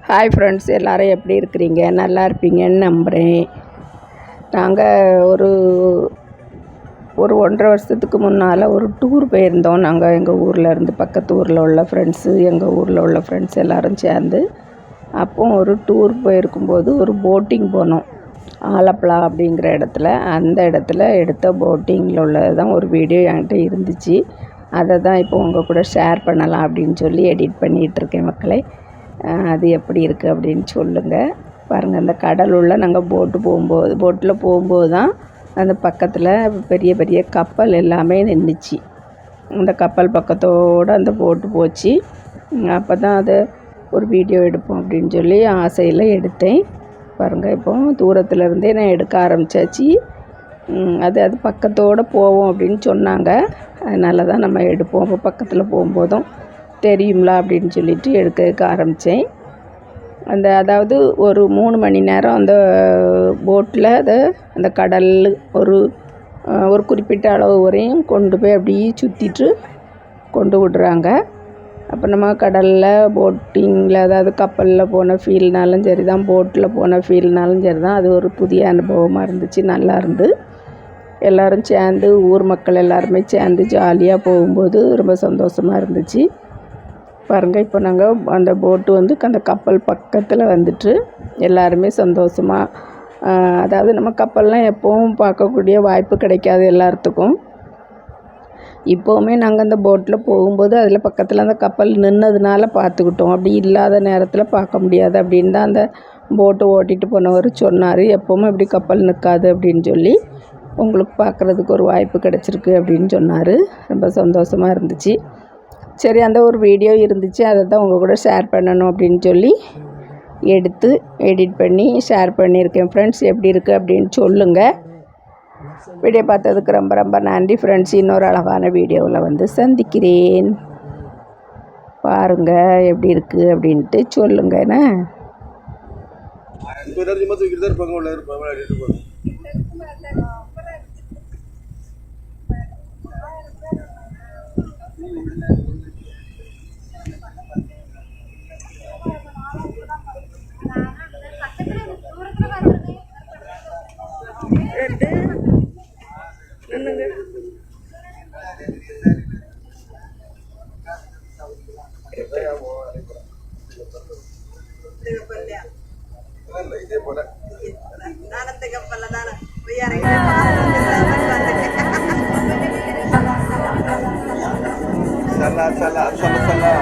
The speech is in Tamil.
ஹாய் ஃப்ரெண்ட்ஸ், எல்லோரும் எப்படி இருக்கிறீங்க? நல்லா இருப்பீங்கன்னு நம்புகிறேன். நாங்கள் ஒரு 1.5 வருஷத்துக்கு முன்னால் ஒரு டூர் போயிருந்தோம். நாங்கள் எங்கள் ஊரில் இருந்து பக்கத்து ஊரில் உள்ள ஃப்ரெண்ட்ஸு, எங்கள் ஊரில் உள்ள ஃப்ரெண்ட்ஸ் எல்லோரும் சேர்ந்து அப்போது ஒரு டூர் போயிருக்கும்போது ஒரு போட்டிங் போனோம். ஆலப்புழா அப்படிங்கிற இடத்துல. அந்த இடத்துல எடுத்த போட்டிங்கில் உள்ளது தான் ஒரு வீடியோ என்கிட்ட இருந்துச்சு. அதை தான் இப்போ உங்கள் கூட ஷேர் பண்ணலாம் அப்படின்னு சொல்லி எடிட் பண்ணிகிட்ருக்கேன் மக்களே. அது எப்படி இருக்குது அப்படின்னு சொல்லுங்கள். பாருங்கள், அந்த கடல் உள்ள நாங்கள் போட்டில் போகும்போது தான் அந்த பக்கத்தில் பெரிய பெரிய கப்பல் எல்லாமே நின்றுச்சு. அந்த கப்பல் பக்கத்தோடு அந்த போட்டு போச்சு. அப்போ தான் அதை ஒரு வீடியோ எடுப்போம் அப்படின்னு சொல்லி ஆசையில் எடுத்தேன். பாருங்கள், இப்போ தூரத்துலேருந்தே நான் எடுக்க ஆரம்பித்தாச்சு. அது பக்கத்தோடு போவோம் அப்படின்னு சொன்னாங்க. அதனால தான் நம்ம எடுப்போம். அப்போ பக்கத்தில் போகும்போதும் தெரியும்ல அப்படின்னு சொல்லிட்டு எடுக்க ஆரம்பித்தேன். அதாவது ஒரு 3 மணி நேரம் அந்த போட்டில் அந்த கடல் ஒரு குறிப்பிட்ட அளவு வரையும் கொண்டு போய் அப்படியே சுற்றிட்டு கொண்டு விடுறாங்க. அப்போ நம்ம கடலில் போட்டிங்கில், அதாவது கப்பலில் போன ஃபீல்னாலும் சரி தான், போட்டில் போன ஃபீல்னாலும் சரி தான், அது ஒரு புதிய அனுபவமாக இருந்துச்சு. நல்லா இருந்து எல்லோரும் சேர்ந்து, ஊர் மக்கள் எல்லாருமே சேர்ந்து ஜாலியாக போகும்போது ரொம்ப சந்தோஷமாக இருந்துச்சு. பாருங்கள், இப்போ நாங்கள் அந்த போட்டு அந்த கப்பல் பக்கத்தில் வந்துட்டு எல்லாருமே சந்தோஷமாக, அதாவது நம்ம கப்பல்லாம் எப்போவும் பார்க்கக்கூடிய வாய்ப்பு கிடைக்காது எல்லாத்துக்கும். இப்போவுமே நாங்கள் அந்த போட்டில் போகும்போது அதில் பக்கத்தில் அந்த கப்பல் நின்னதுனால பார்த்துக்கிட்டோம். அப்படி இல்லாத நேரத்தில் பார்க்க முடியாது அப்படின்னு தான் அந்த போட்டு ஓட்டிகிட்டு போனவர் சொன்னார். எப்போவுமே இப்படி கப்பல் நிற்காது அப்படின்னு சொல்லி, உங்களுக்கு பார்க்குறதுக்கு ஒரு வாய்ப்பு கிடச்சிருக்கு அப்படின்னு சொன்னார். ரொம்ப சந்தோஷமாக இருந்துச்சு. சரி, அந்த ஒரு வீடியோ இருந்துச்சு, அதை தான் உங்கள் கூட ஷேர் பண்ணணும் அப்படின்னு சொல்லி எடுத்து எடிட் பண்ணி ஷேர் பண்ணியிருக்கேன். ஃப்ரெண்ட்ஸ், எப்படி இருக்குது அப்படின்னு சொல்லுங்கள். வீடியோ பார்த்ததுக்கு ரொம்ப ரொம்ப நன்றி ஃப்ரெண்ட்ஸ். இன்னொரு அழகான வீடியோவில் சந்திக்கிறேன். பாருங்கள் எப்படி இருக்குது அப்படின்ட்டு சொல்லுங்கள். என்ன இதே போல நானத்தை கப்பல்ல தானே சல்லா